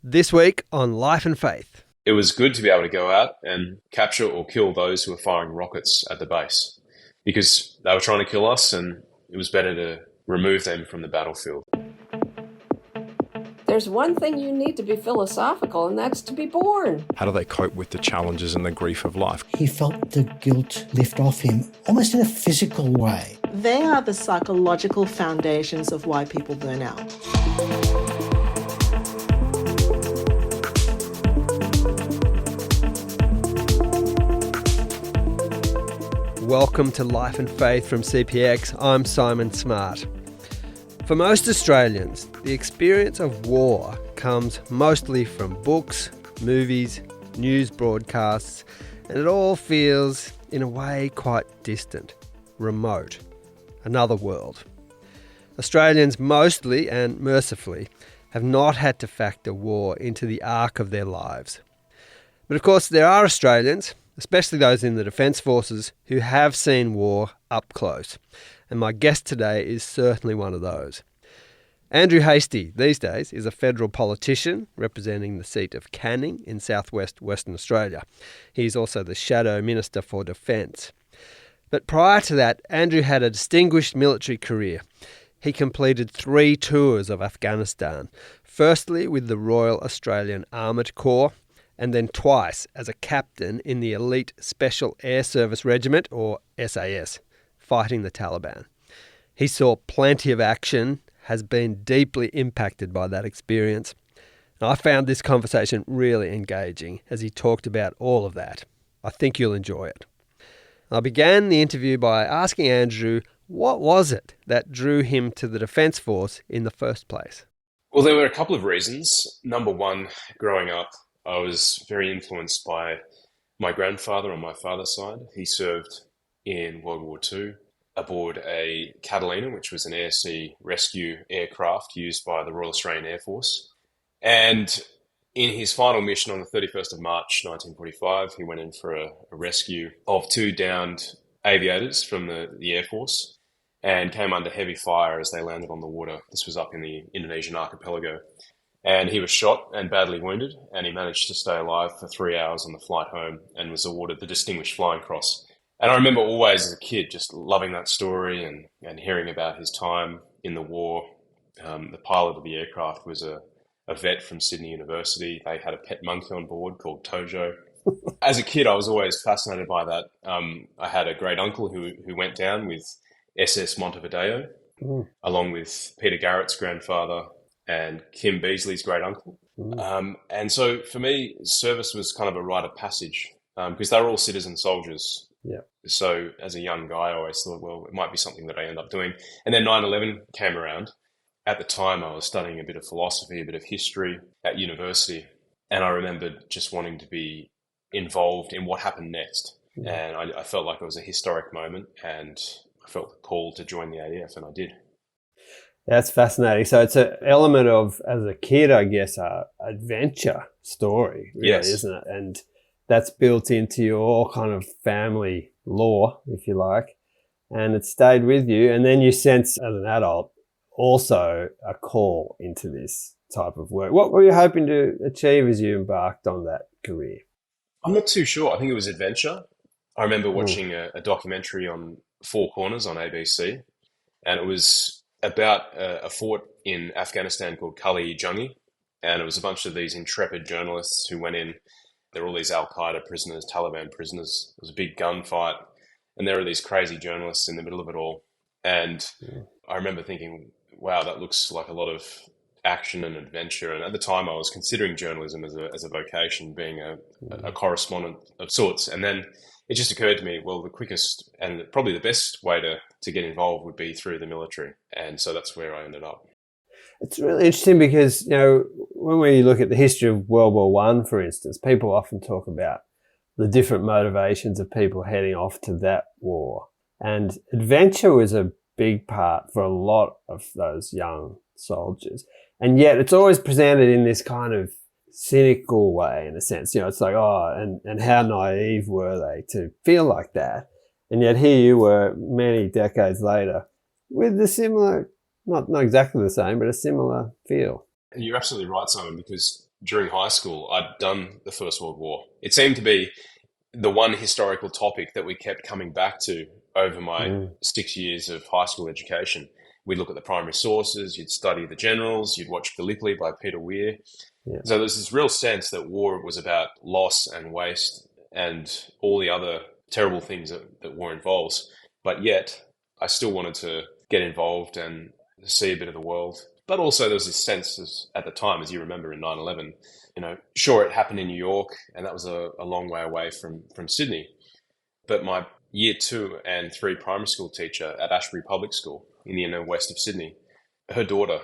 This week on Life and Faith. It was good to be able to go out and capture or kill those who were firing rockets at the base because they were trying to kill us, and it was better to remove them from the battlefield. There's one thing you need to be philosophical, and that's to be born. How do they cope with the challenges and the grief of life? He felt the guilt lift off him, almost in a physical way. They are the psychological foundations of why people burn out. Welcome to Life and Faith from CPX. I'm Simon Smart. For most Australians, the experience of war comes mostly from books, movies, news broadcasts, and it all feels, in a way, quite distant, remote, another world. Australians mostly, and mercifully, have not had to factor war into the arc of their lives. But of course, there are Australians, especially those in the Defence Forces, who have seen war up close. And my guest today is certainly one of those. Andrew Hastie, these days, is a federal politician representing the seat of Canning in southwest Western Australia. He's also the Shadow Minister for Defence. But prior to that, Andrew had a distinguished military career. He completed 3 tours of Afghanistan, firstly with the Royal Australian Armoured Corps, and then twice as a captain in the Elite Special Air Service Regiment, or SAS, fighting the Taliban. He saw plenty of action, has been deeply impacted by that experience. And I found this conversation really engaging as he talked about all of that. I think you'll enjoy it. I began the interview by asking Andrew, what was it that drew him to the Defence Force in the first place? Well, there were a couple of reasons. Number one, growing up, I was very influenced by my grandfather on my father's side. He served in World War II aboard a Catalina, which was an air-sea rescue aircraft used by the Royal Australian Air Force. And in his final mission on the 31st of March 1945, he went in for a rescue of 2 downed aviators from the Air Force and came under heavy fire as they landed on the water. This was up in the Indonesian archipelago. And he was shot and badly wounded, and he managed to stay alive for 3 hours on the flight home and was awarded the Distinguished Flying Cross. And I remember always as a kid just loving that story and hearing about his time in the war. The pilot of the aircraft was a vet from Sydney University. They had a pet monkey on board called Tojo. As a kid, I was always fascinated by that. I had a great uncle who went down with SS Montevideo, along with Peter Garrett's grandfather and Kim Beasley's great uncle. And so for me, service was kind of a rite of passage because they were all citizen soldiers. Yeah. So as a young guy, I always thought, well, it might be something that I end up doing. And then 9/11 came around. At the time, I was studying a bit of philosophy, a bit of history at university. And I remembered just wanting to be involved in what happened next. And I felt like it was a historic moment, and I felt the call to join the ADF, and I did. That's fascinating. So it's an element of, as a kid, I guess, a adventure story, really, Yes. isn't it? And that's built into your kind of family lore, if you like, and it stayed with you. And then you sense, as an adult, also a call into this type of work. What were you hoping to achieve as you embarked on that career? I'm not too sure. I think it was adventure. I remember watching a documentary on Four Corners on ABC, and it was about a fort in Afghanistan called Kali-Jungi, and it was a bunch of these intrepid journalists who went in. There were all these Al-Qaeda prisoners, Taliban prisoners. It was a big gunfight, and there were these crazy journalists in the middle of it all. And I remember thinking, wow, that looks like a lot of action and adventure. And at the time, I was considering journalism as a vocation, being a correspondent of sorts. And then it just occurred to me, well, the quickest and probably the best way to get involved would be through the military. And so that's where I ended up. It's really interesting because, you know, when we look at the history of World War I, for instance, people often talk about the different motivations of people heading off to that war. And adventure was a big part for a lot of those young soldiers. And yet it's always presented in this kind of cynical way, in a sense. You know, it's like, oh, and how naive were they to feel like that? And yet here you were many decades later with the similar, not exactly the same, but a similar feel. And you're absolutely right, Simon, because during high school, I'd done the First World War. It seemed to be the one historical topic that we kept coming back to over my 6 years of high school education. We'd look at the primary sources, you'd study the generals, you'd watch Gallipoli by Peter Weir. Yeah. So there's this real sense that war was about loss and waste and all the other terrible things that war involves. But yet, I still wanted to get involved and see a bit of the world. But also there was this sense at the time, as you remember in 9/11, sure, it happened in New York, and that was a long way away from Sydney. But my year 2 and 3 primary school teacher at Ashbury Public School in the inner west of Sydney, her daughter,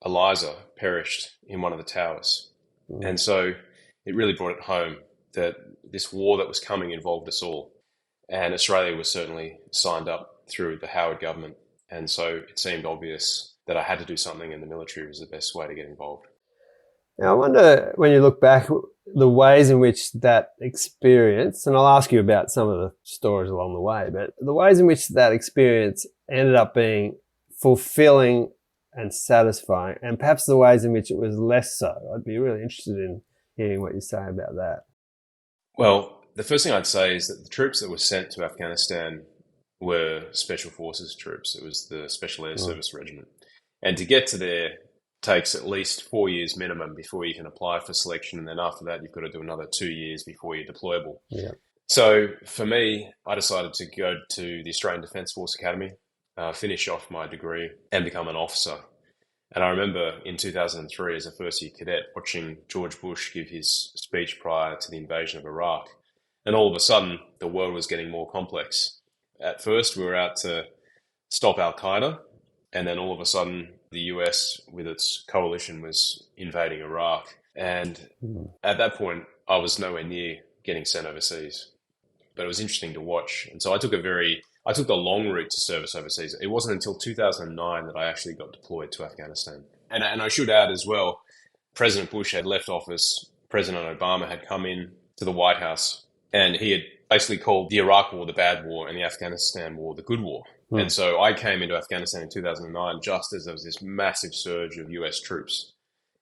Eliza, perished in one of the towers. And so it really brought it home that this war that was coming involved us all. And Australia was certainly signed up through the Howard government. And so it seemed obvious that I had to do something, and the military was the best way to get involved. Now, I wonder, when you look back, the ways in which that experience, and I'll ask you about some of the stories along the way, but the ways in which that experience ended up being fulfilling and satisfying, and perhaps the ways in which it was less so. I'd be really interested in hearing what you say about that. Well, the first thing I'd say is that the troops that were sent to Afghanistan were Special Forces troops. It was the Special Air Service Regiment. And to get to there takes at least 4 years minimum before you can apply for selection. And then after that, you've got to do another 2 years before you're deployable. Yeah. So for me, I decided to go to the Australian Defence Force Academy, finish off my degree and become an officer. And I remember in 2003 as a first-year cadet watching George Bush give his speech prior to the invasion of Iraq. And all of a sudden, the world was getting more complex. At first, we were out to stop Al-Qaeda. And then all of a sudden, the US, with its coalition, was invading Iraq. And at that point, I was nowhere near getting sent overseas. But it was interesting to watch. And so I took the long route to service overseas. It wasn't until 2009 that I actually got deployed to Afghanistan. And I should add as well, President Bush had left office. President Obama had come in to the White House, and he had basically called the Iraq War the bad war and the Afghanistan war the good war. And so I came into Afghanistan in 2009 just as there was this massive surge of US troops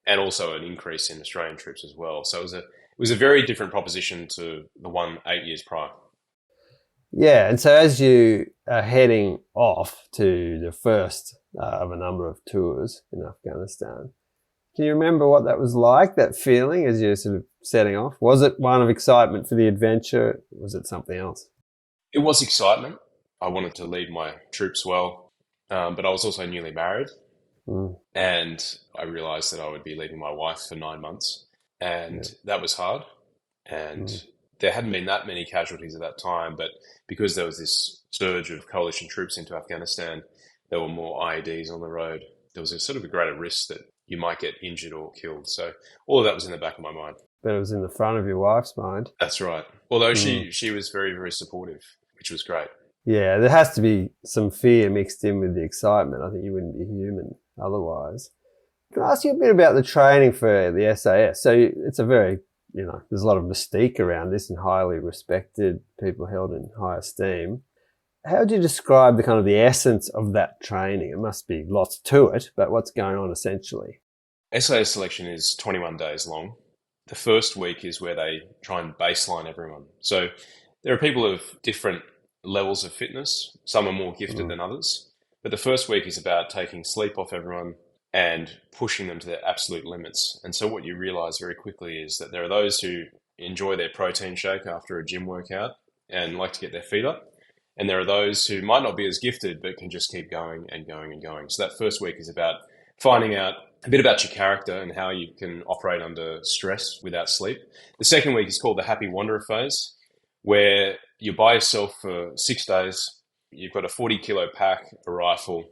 and also an increase in Australian troops as well. So it was a very different proposition to the one 8 years prior. Yeah, and so as you are heading off to the first of a number of tours in Afghanistan, can you remember what that was like, that feeling as you're sort of setting off? Was it one of excitement for the adventure? Was it something else? It was excitement. I wanted to lead my troops well, but I was also newly married. And I realised that I would be leaving my wife for 9 months. And that was hard. And there hadn't been that many casualties at that time, but because there was this surge of coalition troops into Afghanistan, there were more IEDs on the road. There was a sort of a greater risk that you might get injured or killed. So all of that was in the back of my mind. But it was in the front of your wife's mind. That's right. Although she was very, very supportive, which was great. Yeah, there has to be some fear mixed in with the excitement. I think you wouldn't be human otherwise. Can I ask you a bit about the training for the SAS? So it's a very, there's a lot of mystique around this and highly respected, people held in high esteem. How would you describe the kind of the essence of that training? It must be lots to it, but what's going on essentially? SAS selection is 21 days long. The first week is where they try and baseline everyone. So there are people of different levels of fitness. Some are more gifted than others. But the first week is about taking sleep off everyone and pushing them to their absolute limits. And so what you realize very quickly is that there are those who enjoy their protein shake after a gym workout and like to get their feet up. And there are those who might not be as gifted but can just keep going and going and going. So that first week is about finding out a bit about your character and how you can operate under stress without sleep. The second week is called the Happy Wanderer phase, where you're by yourself for 6 days. You've got a 40-kilo pack, a rifle,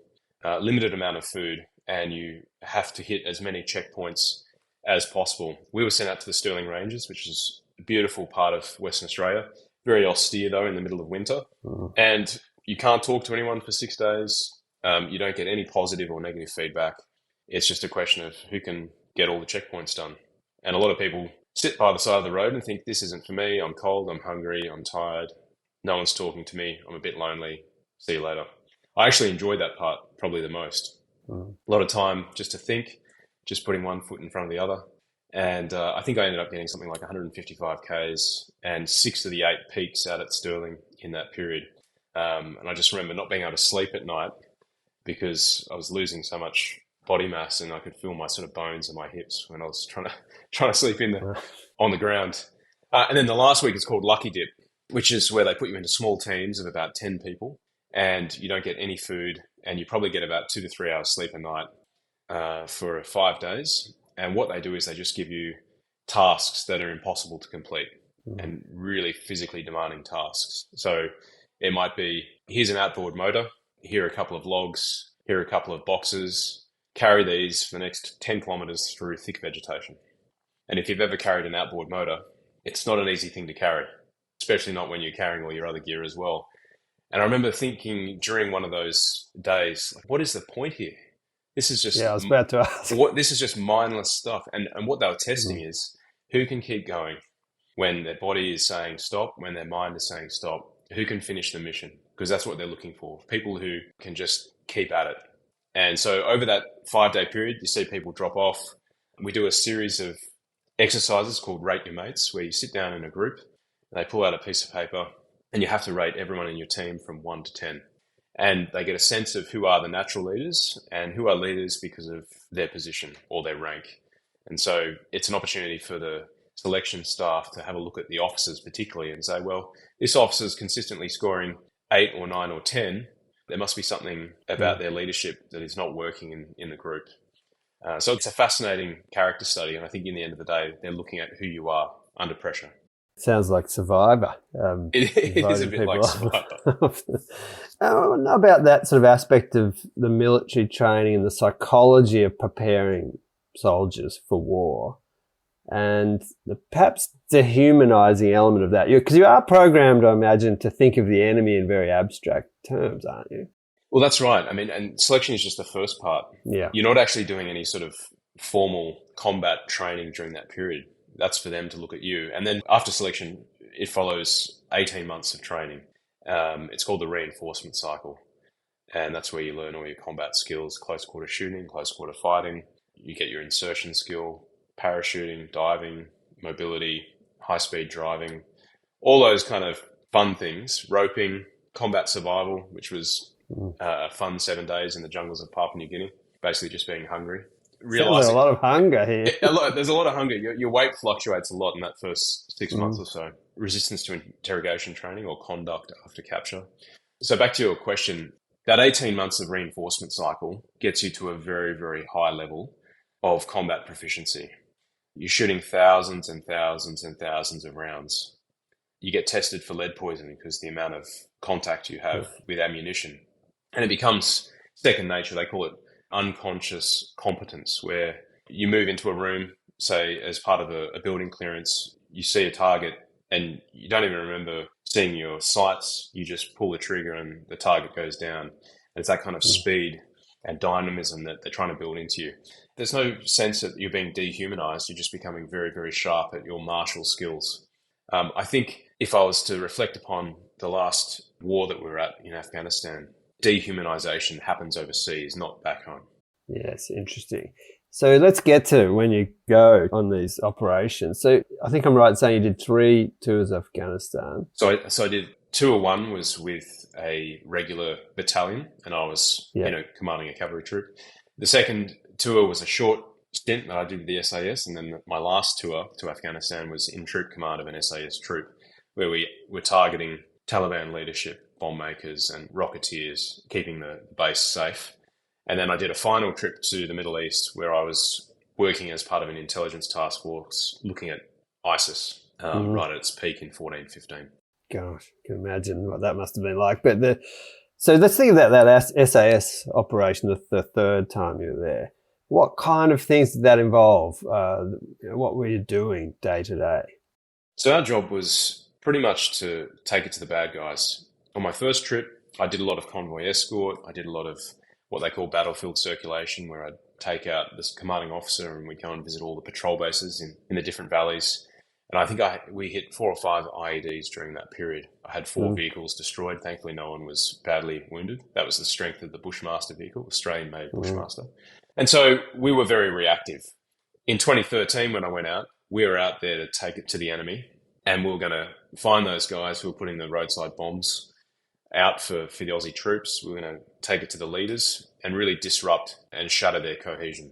limited amount of food, and you have to hit as many checkpoints as possible. We were sent out to the Stirling Ranges, which is a beautiful part of Western Australia. Very austere, though, in the middle of winter. And you can't talk to anyone for 6 days. You don't get any positive or negative feedback. It's just a question of who can get all the checkpoints done. And a lot of people sit by the side of the road and think, this isn't for me. I'm cold, I'm hungry, I'm tired. No one's talking to me. I'm a bit lonely. See you later. I actually enjoyed that part probably the most. A lot of time just to think, just putting one foot in front of the other. And I think I ended up getting something like 155 Ks and 6 of the 8 peaks out at Stirling in that period. And I just remember not being able to sleep at night because I was losing so much body mass, and I could feel my sort of bones and my hips when I was trying to sleep on the ground. And then the last week is called Lucky Dip, which is where they put you into small teams of about 10 people, and you don't get any food, and you probably get about 2 to 3 hours sleep a night for 5 days. And what they do is they just give you tasks that are impossible to complete and really physically demanding tasks. So it might be, here's an outboard motor, here are a couple of logs, here are a couple of boxes, carry these for the next 10 kilometers through thick vegetation. And if you've ever carried an outboard motor, it's not an easy thing to carry, especially not when you're carrying all your other gear as well. And I remember thinking during one of those days, like, what is the point here? This is just, I was about to ask. This is just mindless stuff. And what they were testing is who can keep going when their body is saying stop, when their mind is saying stop, who can finish the mission? Because that's what they're looking for. People who can just keep at it. And so over that 5-day period, you see people drop off. We do a series of exercises called Rate Your Mates, where you sit down in a group, and they pull out a piece of paper, and you have to rate everyone in your team from 1 to 10. And they get a sense of who are the natural leaders and who are leaders because of their position or their rank. And so it's an opportunity for the selection staff to have a look at the officers particularly and say, well, this officer's consistently scoring 8 or 9 or 10. There must be something about their leadership that is not working in the group. So it's a fascinating character study. And I think in the end of the day, they're looking at who you are under pressure. Sounds like Survivor. It is a bit like Survivor. About that sort of aspect of the military training and the psychology of preparing soldiers for war, and the perhaps dehumanizing element of that. Because you are programmed, I imagine, to think of the enemy in very abstract terms, aren't you? Well, that's right. I mean, and selection is just the first part. Yeah. You're not actually doing any sort of formal combat training during that period. That's for them to look at you. And then after selection, it follows 18 months of training. It's called the reinforcement cycle. And that's where you learn all your combat skills, close quarter shooting, close quarter fighting. You get your insertion skill, parachuting, diving, mobility, high-speed driving, all those kind of fun things, roping, combat survival, which was a fun 7 days in the jungles of Papua New Guinea, basically just being hungry. Sounds like a lot of hunger here. There's a lot of hunger. Your weight fluctuates a lot in that first 6 months or so. Resistance to interrogation training or conduct after capture. So back to your question, that 18 months of reinforcement cycle gets you to a very, very high level of combat proficiency. You're shooting thousands and thousands and thousands of rounds. You get tested for lead poisoning because the amount of contact you have with ammunition. And it becomes second nature. They call it unconscious competence, where you move into a room, say, as part of a building clearance, you see a target and you don't even remember seeing your sights. You just pull the trigger and the target goes down. And it's that kind of speed and dynamism that they're trying to build into you. There's no sense that you're being dehumanized. You're just becoming very, very sharp at your martial skills. I think if I was to reflect upon the last war that we were at in Afghanistan, dehumanization happens overseas, not back home. Yes, interesting. So let's get to when you go on these operations. So I think I'm right in saying you did 3 tours of Afghanistan. So I did tour 1 was with a regular battalion, and I was commanding a cavalry troop. The second tour was a short stint that I did with the SAS, and then my last tour to Afghanistan was in troop command of an SAS troop, where we were targeting Taliban leadership, bomb makers and rocketeers, keeping the base safe. And then I did a final trip to the Middle East where I was working as part of an intelligence task force looking at ISIS right at its peak in 14-15. Gosh, I can imagine what that must have been like. But so let's think about that SAS operation, the third time you were there. What kind of things did that involve? What were you doing day to day? So our job was pretty much to take it to the bad guys. On my first trip, I did a lot of convoy escort. I did a lot of what they call battlefield circulation, where I'd take out this commanding officer and we'd go and visit all the patrol bases in the different valleys. And I think we hit 4 or 5 IEDs during that period. I had 4 vehicles destroyed. Thankfully, no one was badly wounded. That was the strength of the Bushmaster vehicle, Australian-made Bushmaster. And so we were very reactive. In 2013, when I went out, we were out there to take it to the enemy, and we were going to find those guys who were putting the roadside bombs out for the Aussie troops. We were going to take it to the leaders and really disrupt and shatter their cohesion.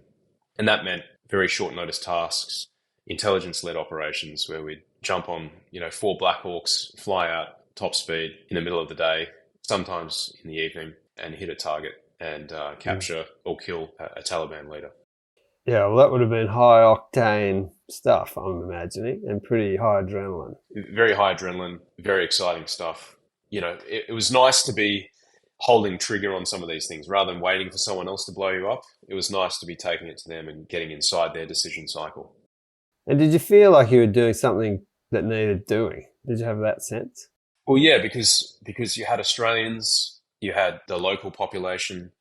And that meant very short notice tasks, intelligence-led operations where we'd jump on, 4 Black Hawks, fly out top speed in the middle of the day, sometimes in the evening, and hit a target and capture or kill a Taliban leader. Yeah, well, that would have been high octane stuff, I'm imagining, and pretty high adrenaline. Very high adrenaline, very exciting stuff. It was nice to be holding trigger on some of these things rather than waiting for someone else to blow you up. It was nice to be taking it to them and getting inside their decision cycle. And did you feel like you were doing something that needed doing? Did you have that sense? Well, yeah, because you had Australians, you had the local population,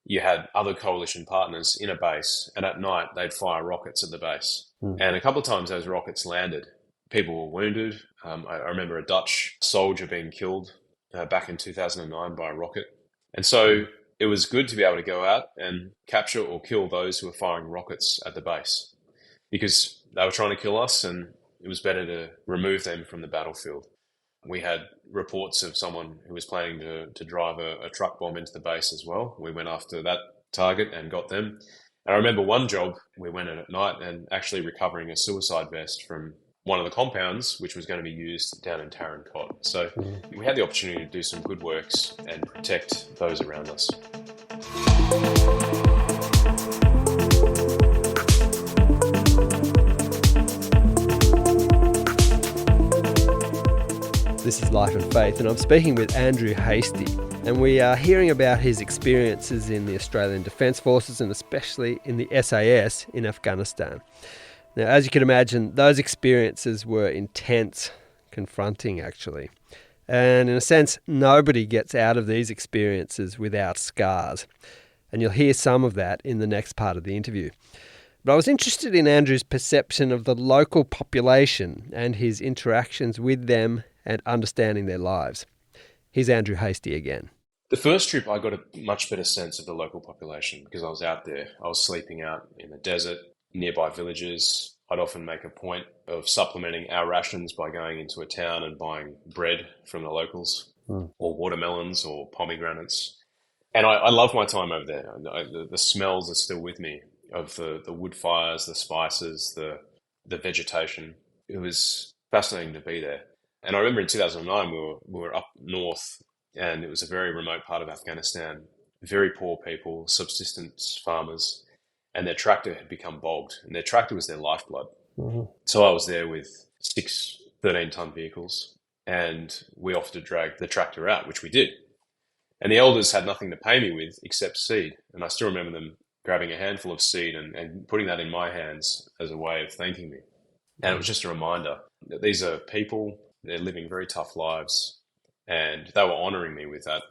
you had other coalition partners in a base, and at night they'd fire rockets at the base. And a couple of times those rockets landed. People were wounded. I remember a Dutch soldier being killed back in 2009 by a rocket. And so it was good to be able to go out and capture or kill those who were firing rockets at the base, because they were trying to kill us and it was better to remove them from the battlefield. We had reports of someone who was planning to drive a truck bomb into the base as well. We went after that target and got them. And I remember one job, we went in at night and actually recovering a suicide vest from one of the compounds, which was going to be used down in Tarancot. So we had the opportunity to do some good works and protect those around us. This is Life and Faith, and I'm speaking with Andrew Hastie, and we are hearing about his experiences in the Australian Defence Forces and especially in the SAS in Afghanistan. Now, as you can imagine, those experiences were intense, confronting actually. And in a sense, nobody gets out of these experiences without scars. And you'll hear some of that in the next part of the interview. But I was interested in Andrew's perception of the local population and his interactions with them and understanding their lives. Here's Andrew Hastie again. The first trip, I got a much better sense of the local population because I was out there. I was sleeping out in the desert, nearby villages. I'd often make a point of supplementing our rations by going into a town and buying bread from the locals or watermelons or pomegranates. And I love my time over there. The smells are still with me of the wood fires, the spices, the vegetation. It was fascinating to be there. And I remember in 2009, we were up north, and it was a very remote part of Afghanistan. Very poor people, subsistence farmers, and their tractor had become bogged, and their tractor was their lifeblood. So I was there with 6 13-ton vehicles, and we offered to drag the tractor out, which we did. And the elders had nothing to pay me with except seed, and I still remember them grabbing a handful of seed and putting that in my hands as a way of thanking me. And it was just a reminder that these are people. They're living very tough lives, and they were honouring me with that.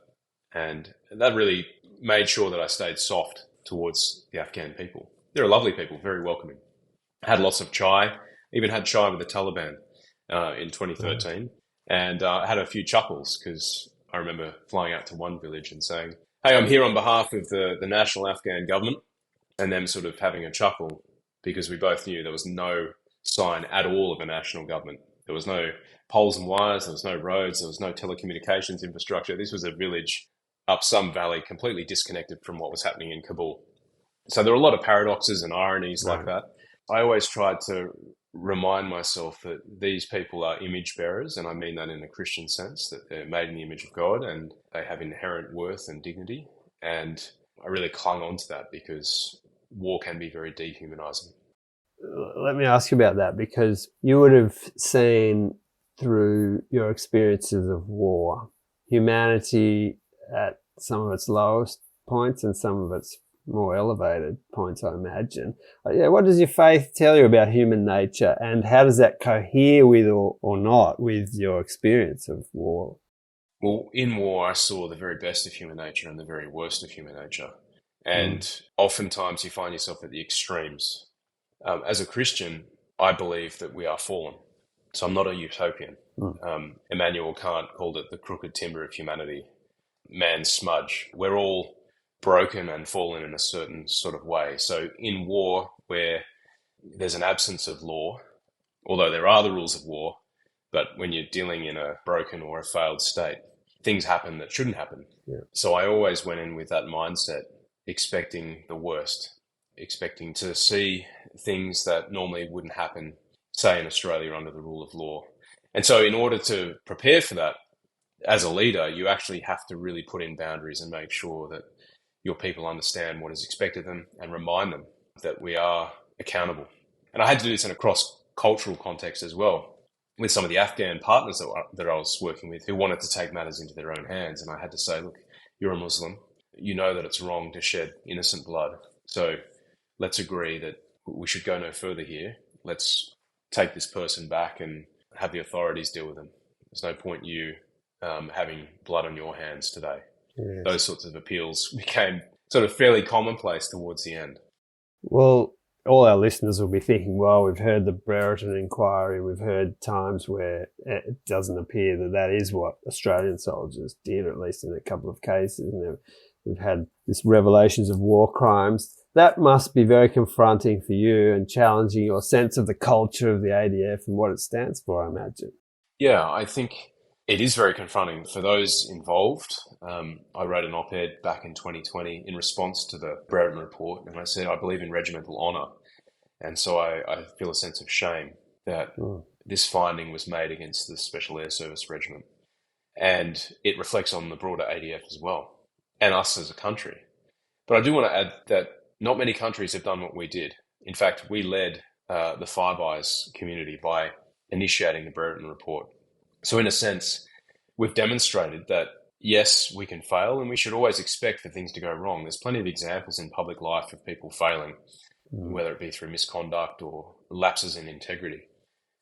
And that really made sure that I stayed soft towards the Afghan people. They're lovely people, very welcoming. I had lots of chai, even had chai with the Taliban in 2013, and I had a few chuckles because I remember flying out to one village and saying, "Hey, I'm here on behalf of the national Afghan government," and them sort of having a chuckle because we both knew there was no sign at all of a national government. There was no poles and wires, there was no roads, there was no telecommunications infrastructure. This was a village up some valley, completely disconnected from what was happening in Kabul. So there were a lot of paradoxes and ironies like that. I always tried to remind myself that these people are image bearers, and I mean that in a Christian sense, that they're made in the image of God and they have inherent worth and dignity. And I really clung on to that because war can be very dehumanizing. Let me ask you about that, because you would have seen through your experiences of war, humanity at some of its lowest points and some of its more elevated points, I imagine. What does your faith tell you about human nature, and how does that cohere with or not with your experience of war? Well, in war, I saw the very best of human nature and the very worst of human nature. And oftentimes you find yourself at the extremes. As a Christian, I believe that we are fallen. So I'm not a utopian. Immanuel Kant called it the crooked timber of humanity, man's smudge. We're all broken and fallen in a certain sort of way. So in war, where there's an absence of law, although there are the rules of war. But when you're dealing in a broken or a failed state, things happen that shouldn't happen. Yeah. So I always went in with that mindset, expecting the worst, expecting to see things that normally wouldn't happen, say in Australia under the rule of law. And so in order to prepare for that, as a leader, you actually have to really put in boundaries and make sure that your people understand what is expected of them and remind them that we are accountable. And I had to do this in a cross-cultural context as well, with some of the Afghan partners that I was working with who wanted to take matters into their own hands. And I had to say, look, you're a Muslim. You know that it's wrong to shed innocent blood. So let's agree that we should go no further here. Let's take this person back and have the authorities deal with them. There's no point you having blood on your hands today. Yes. Those sorts of appeals became sort of fairly commonplace towards the end. Well, all our listeners will be thinking, well, we've heard the Brereton inquiry, we've heard times where it doesn't appear that that is what Australian soldiers did, or at least in a couple of cases. And we've had this revelations of war crimes. That must be very confronting for you and challenging your sense of the culture of the ADF and what it stands for, I imagine. Yeah, I think it is very confronting for those involved. I wrote an op-ed back in 2020 in response to the Brereton report, and I said, I believe in regimental honour. And so I feel a sense of shame that this finding was made against the Special Air Service Regiment. And it reflects on the broader ADF as well, and us as a country. But I do want to add that not many countries have done what we did. In fact, we led the Five Eyes community by initiating the Brereton report. So in a sense, we've demonstrated that, yes, we can fail, and we should always expect for things to go wrong. There's plenty of examples in public life of people failing, whether it be through misconduct or lapses in integrity.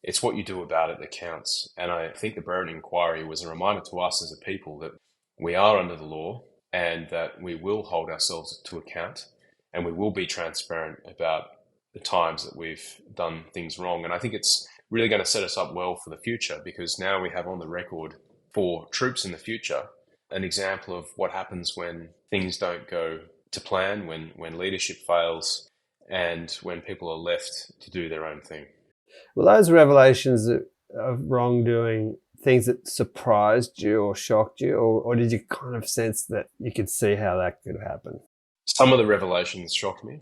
It's what you do about it that counts. And I think the Brereton inquiry was a reminder to us as a people that we are under the law and that we will hold ourselves to account, and we will be transparent about the times that we've done things wrong. And I think it's really going to set us up well for the future, because now we have on the record for troops in the future an example of what happens when things don't go to plan, when leadership fails, and when people are left to do their own thing. Well, those revelations of wrongdoing, things that surprised you or shocked you, or did you kind of sense that you could see how that could happen? Some of the revelations shocked me,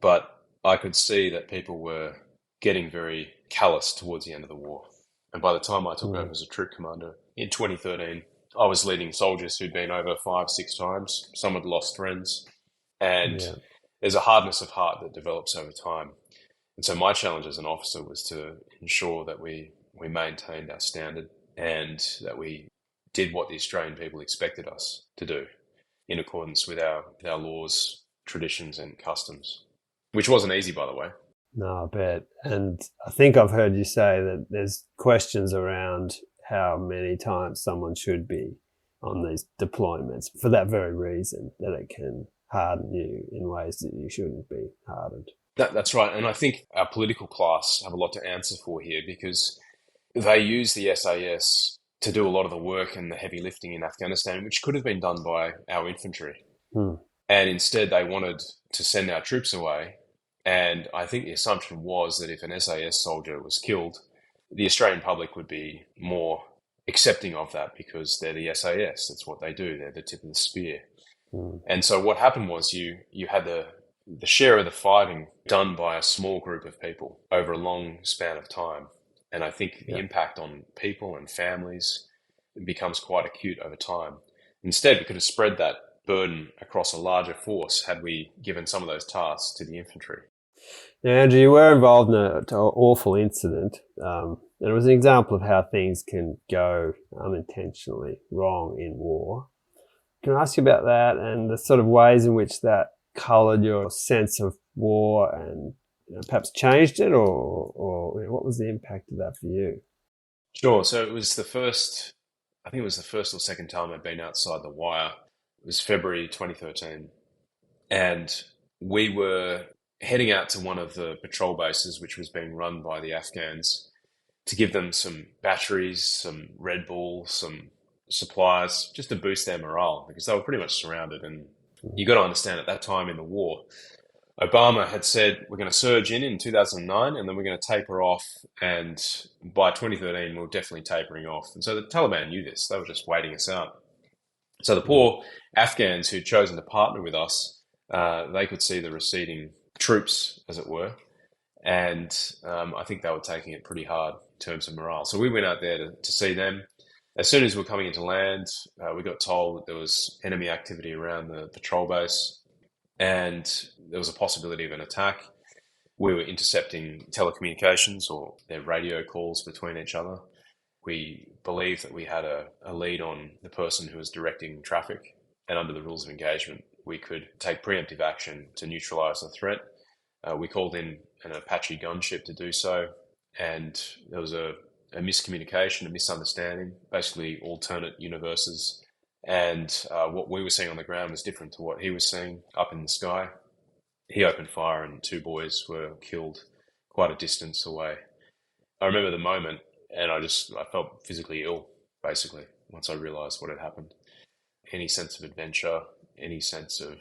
but I could see that people were getting very callous towards the end of the war. And by the time I took over as a troop commander in 2013, I was leading soldiers who'd been over 5-6 times. Some had lost friends. And there's a hardness of heart that develops over time. And so my challenge as an officer was to ensure that we maintained our standard and that we did what the Australian people expected us to do in accordance with our laws, traditions and customs, which wasn't easy, by the way. No, I bet. And I think I've heard you say that there's questions around how many times someone should be on these deployments for that very reason, that it can harden you in ways that you shouldn't be hardened. That's right. And I think our political class have a lot to answer for here, because they use the SAS to do a lot of the work and the heavy lifting in Afghanistan, which could have been done by our infantry. And instead they wanted to send our troops away. And I think the assumption was that if an SAS soldier was killed, the Australian public would be more accepting of that because they're the SAS. That's what they do. They're the tip of the spear. And so what happened was you had the share of the fighting done by a small group of people over a long span of time. And I think the impact on people and families becomes quite acute over time. Instead, we could have spread that burden across a larger force had we given some of those tasks to the infantry. Now, Andrew, you were involved in an awful incident, and it was an example of how things can go unintentionally wrong in war. Can I ask you about that and the sort of ways in which that coloured your sense of war and perhaps changed it, or what was the impact of that for you? Sure. So it was the first or second time I'd been outside the wire. It was February 2013. And we were heading out to one of the patrol bases, which was being run by the Afghans, to give them some batteries, some Red Bull, some supplies, just to boost their morale, because they were pretty much surrounded. And you got to understand, at that time in the war, Obama had said we're going to surge in 2009 and then we're going to taper off, and by 2013 we're definitely tapering off. And so the Taliban knew this. They were just waiting us out. So the poor Afghans who'd chosen to partner with us, they could see the receding troops, as it were, and I think they were taking it pretty hard in terms of morale. So we went out there to see them. As soon as we were coming into land, we got told that there was enemy activity around the patrol base, and there was a possibility of an attack. We were intercepting telecommunications or their radio calls between each other. We believed that we had a lead on the person who was directing traffic, and under the rules of engagement, we could take preemptive action to neutralise the threat. We called in an Apache gunship to do so, and there was a miscommunication, a misunderstanding, basically alternate universes. And what we were seeing on the ground was different to what he was seeing up in the sky. He opened fire and 2 boys were killed quite a distance away. I remember the moment, and I felt physically ill, basically, once I realised what had happened. Any sense of adventure, any sense of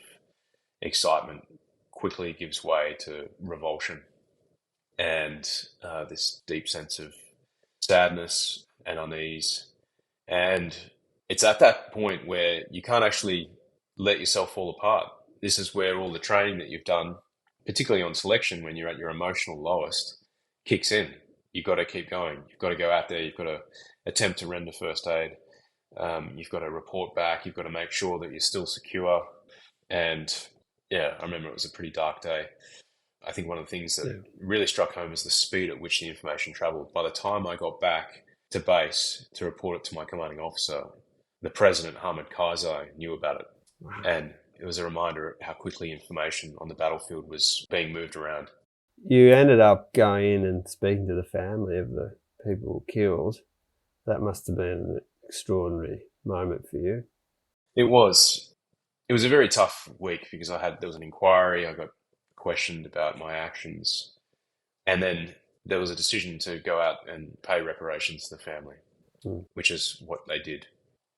excitement quickly gives way to revulsion and this deep sense of sadness and unease. And it's at that point where you can't actually let yourself fall apart. This is where all the training that you've done, particularly on selection when you're at your emotional lowest, kicks in. You've got to keep going. You've got to go out there. You've got to attempt to render first aid. You've got to report back. You've got to make sure that you're still secure. And yeah, I remember it was a pretty dark day. I think one of the things that really struck home was the speed at which the information traveled. By the time I got back to base to report it to my commanding officer, the president, Hamid Karzai, knew about it. Wow. And it was a reminder of how quickly information on the battlefield was being moved around. You ended up going in and speaking to the family of the people killed. That must have been an extraordinary moment for you. It was. It was a very tough week because there was an inquiry. I got questioned about my actions. And then there was a decision to go out and pay reparations to the family, which is what they did.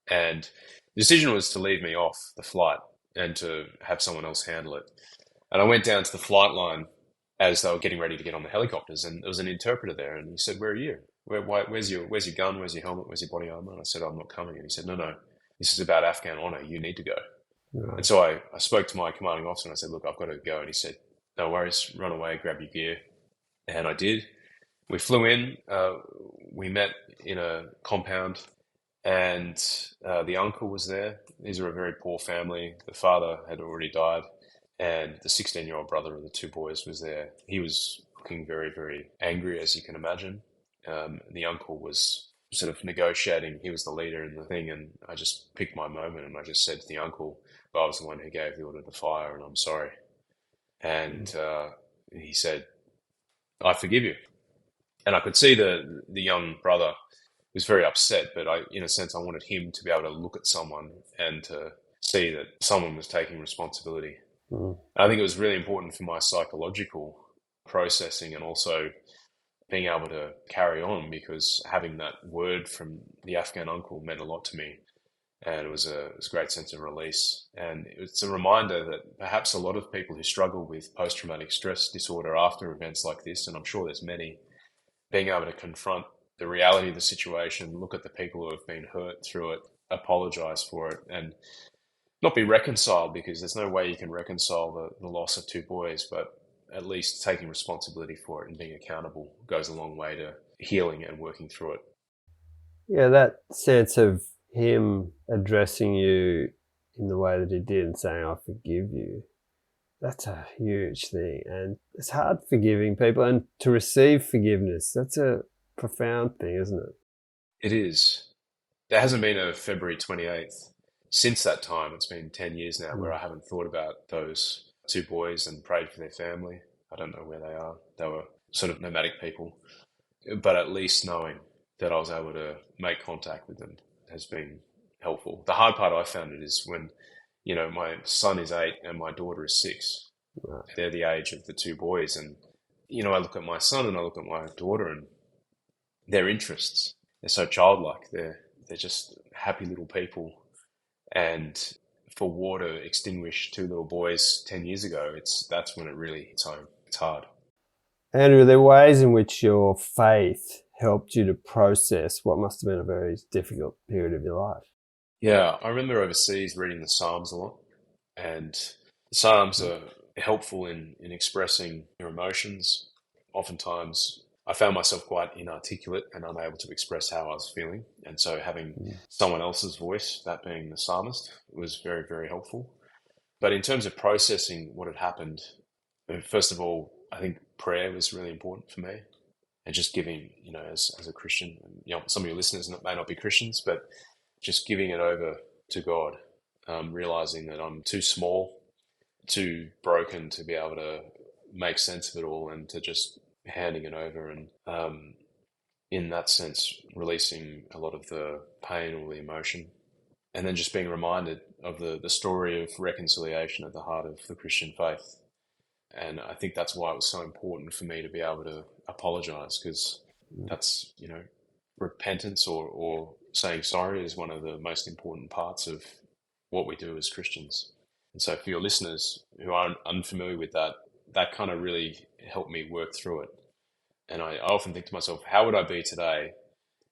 And the decision was to leave me off the flight and to have someone else handle it. And I went down to the flight line as they were getting ready to get on the helicopters, and there was an interpreter there, and he said, "Where are you? Where's your gun? Where's your helmet? Where's your body armor?" And I said, "I'm not coming." And he said, "No, this is about Afghan honor. You need to go." Right. And so I spoke to my commanding officer and I said, "Look, I've got to go." And he said, "No worries, run away, grab your gear." And I did. We flew in, we met in a compound, and the uncle was there. These are a very poor family. The father had already died, and the 16-year-old brother of the 2 boys was there. He was looking very, very angry, as you can imagine. The uncle was sort of negotiating. He was the leader in the thing, and I just picked my moment, and I just said to the uncle, "I was the one who gave the order to fire, and I'm sorry." And he said, "I forgive you." And I could see the young brother was very upset, but in a sense, I wanted him to be able to look at someone and to see that someone was taking responsibility. I think it was really important for my psychological processing and also being able to carry on, because having that word from the Afghan uncle meant a lot to me. And it was a great sense of release. And it's a reminder that perhaps a lot of people who struggle with post-traumatic stress disorder after events like this, and I'm sure there's many, being able to confront the reality of the situation, look at the people who have been hurt through it, apologize for it, and not be reconciled, because there's no way you can reconcile the loss of 2 boys, but at least taking responsibility for it and being accountable goes a long way to healing and working through it. Yeah, that sense of him addressing you in the way that he did and saying, "I forgive you," that's a huge thing. And it's hard forgiving people, and to receive forgiveness, that's a profound thing, isn't it? It is. There hasn't been a February 28th since that time. It's been 10 years now where I haven't thought about those 2 boys and prayed for their family. I don't know where they are. They were sort of nomadic people. But at least knowing that I was able to make contact with them has been helpful. The hard part I found it is when, my son is 8 and my daughter is 6. Right. They're the age of the 2 boys. And, I look at my son and I look at my daughter, and their interests, they're so childlike. They're just happy little people. And for war to extinguish two little boys 10 years ago, that's when it really hits home. It's hard. Andrew, are there ways in which your faith helped you to process what must have been a very difficult period of your life? Yeah, I remember overseas reading the Psalms a lot, and the Psalms are helpful in expressing your emotions. Oftentimes, I found myself quite inarticulate and unable to express how I was feeling, and so having someone else's voice, that being the psalmist, was very, very helpful. But in terms of processing what had happened, first of all, I think prayer was really important for me, and just giving, as a Christian, some of your listeners may not be Christians, but just giving it over to God, realizing that I'm too small, too broken to be able to make sense of it all, and to just handing it over, and in that sense, releasing a lot of the pain or the emotion, and then just being reminded of the story of reconciliation at the heart of the Christian faith. And I think that's why it was so important for me to be able to apologize, because that's, repentance or saying sorry is one of the most important parts of what we do as Christians. And so for your listeners who aren't unfamiliar with that, that kind of really helped me work through it. And I often think to myself, how would I be today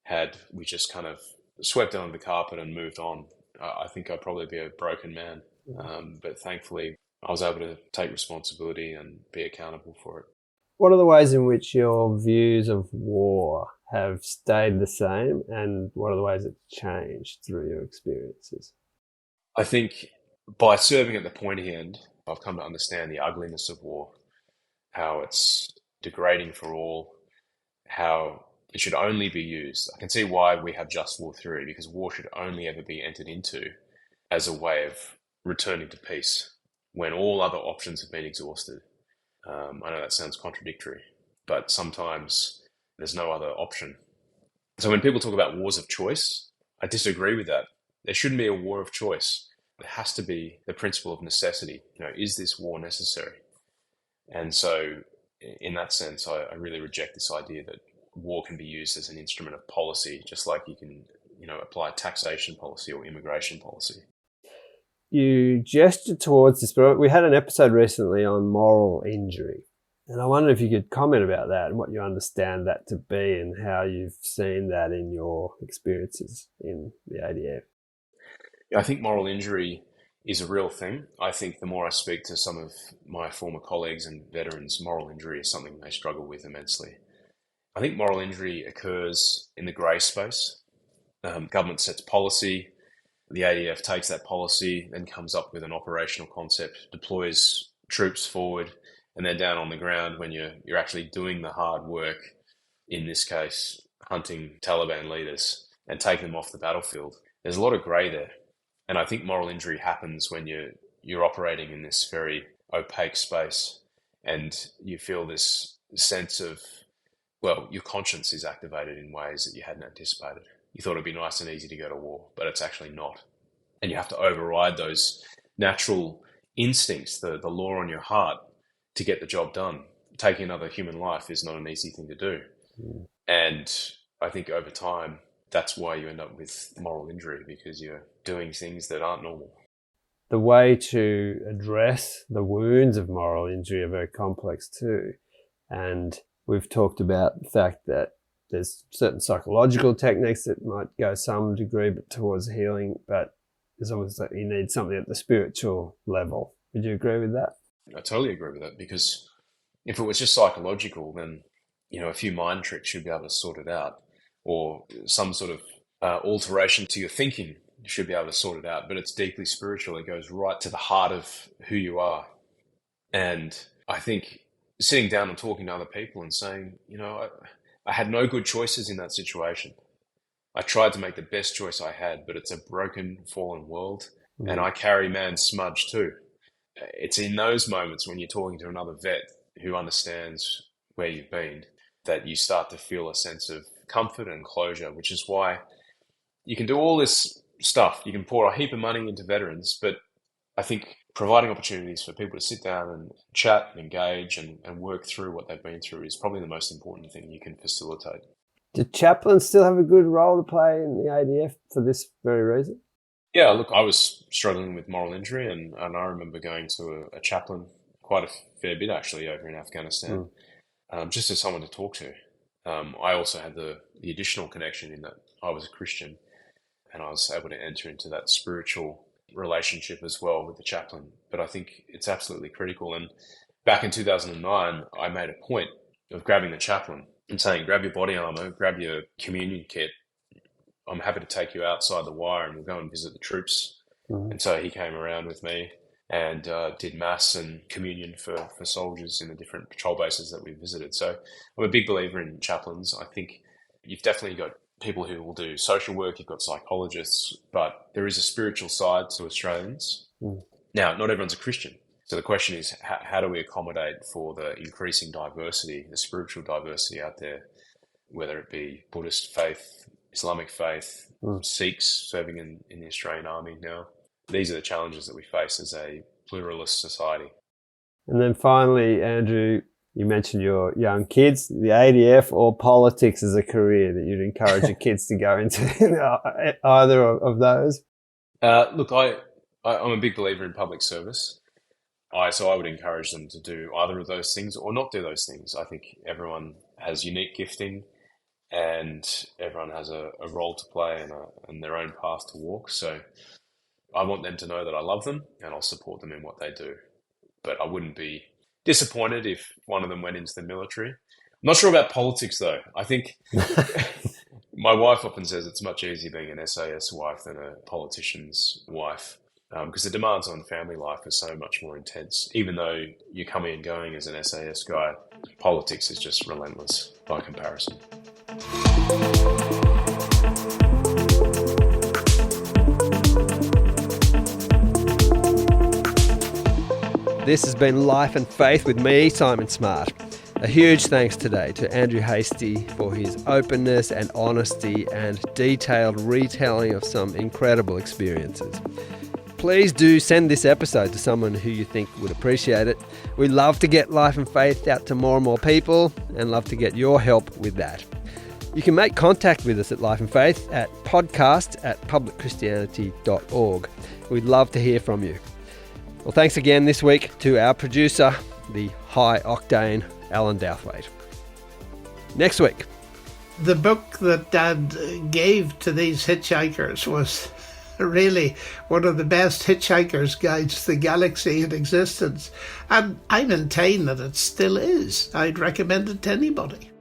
had we just kind of swept it under the carpet and moved on? I think I'd probably be a broken man. But thankfully, I was able to take responsibility and be accountable for it. What are the ways in which your views of war have stayed the same, and what are the ways it's changed through your experiences? I think by serving at the pointy end, I've come to understand the ugliness of war, how it's degrading for all, how it should only be used. I can see why we have just war theory, because war should only ever be entered into as a way of returning to peace when all other options have been exhausted. I know that sounds contradictory, but sometimes there's no other option. So when people talk about wars of choice, I disagree with that. There shouldn't be a war of choice. There has to be the principle of necessity. Is this war necessary? And so in that sense, I really reject this idea that war can be used as an instrument of policy, just like you can, apply taxation policy or immigration policy. You gestured towards this, but we had an episode recently on moral injury. And I wonder if you could comment about that and what you understand that to be and how you've seen that in your experiences in the ADF. Yeah, I think moral injury is a real thing. I think the more I speak to some of my former colleagues and veterans, moral injury is something they struggle with immensely. I think moral injury occurs in the grey space. Government sets policy. The ADF takes that policy, then comes up with an operational concept, deploys troops forward, and then down on the ground when you're actually doing the hard work, in this case, hunting Taliban leaders and taking them off the battlefield. There's a lot of grey there. And I think moral injury happens when you're operating in this very opaque space and you feel this sense of, your conscience is activated in ways that you hadn't anticipated. You thought it'd be nice and easy to go to war, but it's actually not. And you have to override those natural instincts, the law on your heart, to get the job done. Taking another human life is not an easy thing to do. And I think over time, that's why you end up with moral injury, because you're doing things that aren't normal. The way to address the wounds of moral injury are very complex too. And we've talked about the fact that there's certain psychological techniques that might go some degree towards healing, but there's almost that you need something at the spiritual level. Would you agree with that? I totally agree with that, because if it was just psychological, then, a few mind tricks should be able to sort it out, or some sort of alteration to your thinking should be able to sort it out. But it's deeply spiritual. It goes right to the heart of who you are. And I think sitting down and talking to other people and saying, I had no good choices in that situation. I tried to make the best choice I had, but it's a broken, fallen world, and I carry man's smudge too. It's in those moments when you're talking to another vet who understands where you've been that you start to feel a sense of comfort and closure, which is why you can do all this stuff. You can pour a heap of money into veterans, but I think providing opportunities for people to sit down and chat and engage and work through what they've been through is probably the most important thing you can facilitate. Do chaplains still have a good role to play in the ADF for this very reason? Yeah, look, I was struggling with moral injury, and I remember going to a chaplain quite a fair bit actually over in Afghanistan, just as someone to talk to. I also had the additional connection in that I was a Christian, and I was able to enter into that spiritual relationship as well with the chaplain. But I think it's absolutely critical. And back in 2009, I made a point of grabbing the chaplain and saying, grab your body armor, grab your communion kit. I'm happy to take you outside the wire and we'll go and visit the troops. And so he came around with me and did mass and communion for soldiers in the different patrol bases that we visited. So I'm a big believer in chaplains. I think you've definitely got people who will do social work, you've got psychologists, but there is a spiritual side to Australians. Now, not everyone's a Christian. So the question is, how do we accommodate for the increasing diversity, the spiritual diversity out there, whether it be Buddhist faith, Islamic faith, Sikhs serving in the Australian Army now? These are the challenges that we face as a pluralist society. And then finally, Andrew, you mentioned your young kids, the ADF or politics as a career that you'd encourage your kids to go into, either of those? Look, I'm a big believer in public service. So I would encourage them to do either of those things or not do those things. I think everyone has unique gifting and everyone has a role to play and their own path to walk. So I want them to know that I love them and I'll support them in what they do. But I wouldn't be disappointed if one of them went into the military. I'm not sure about politics, though. I think my wife often says it's much easier being an SAS wife than a politician's wife because the demands on family life are so much more intense. Even though you're coming and going as an SAS guy, politics is just relentless by comparison. This has been Life and Faith with me, Simon Smart. A huge thanks today to Andrew Hastie for his openness and honesty and detailed retelling of some incredible experiences. Please do send this episode to someone who you think would appreciate it. We love to get Life and Faith out to more and more people and love to get your help with that. You can make contact with us at Life and Faith at podcast@publicchristianity.org. We'd love to hear from you. Well, thanks again this week to our producer, the high-octane Alan Douthwaite. Next week. The book that Dad gave to these hitchhikers was really one of the best hitchhiker's guides to the galaxy in existence. And I maintain that it still is. I'd recommend it to anybody.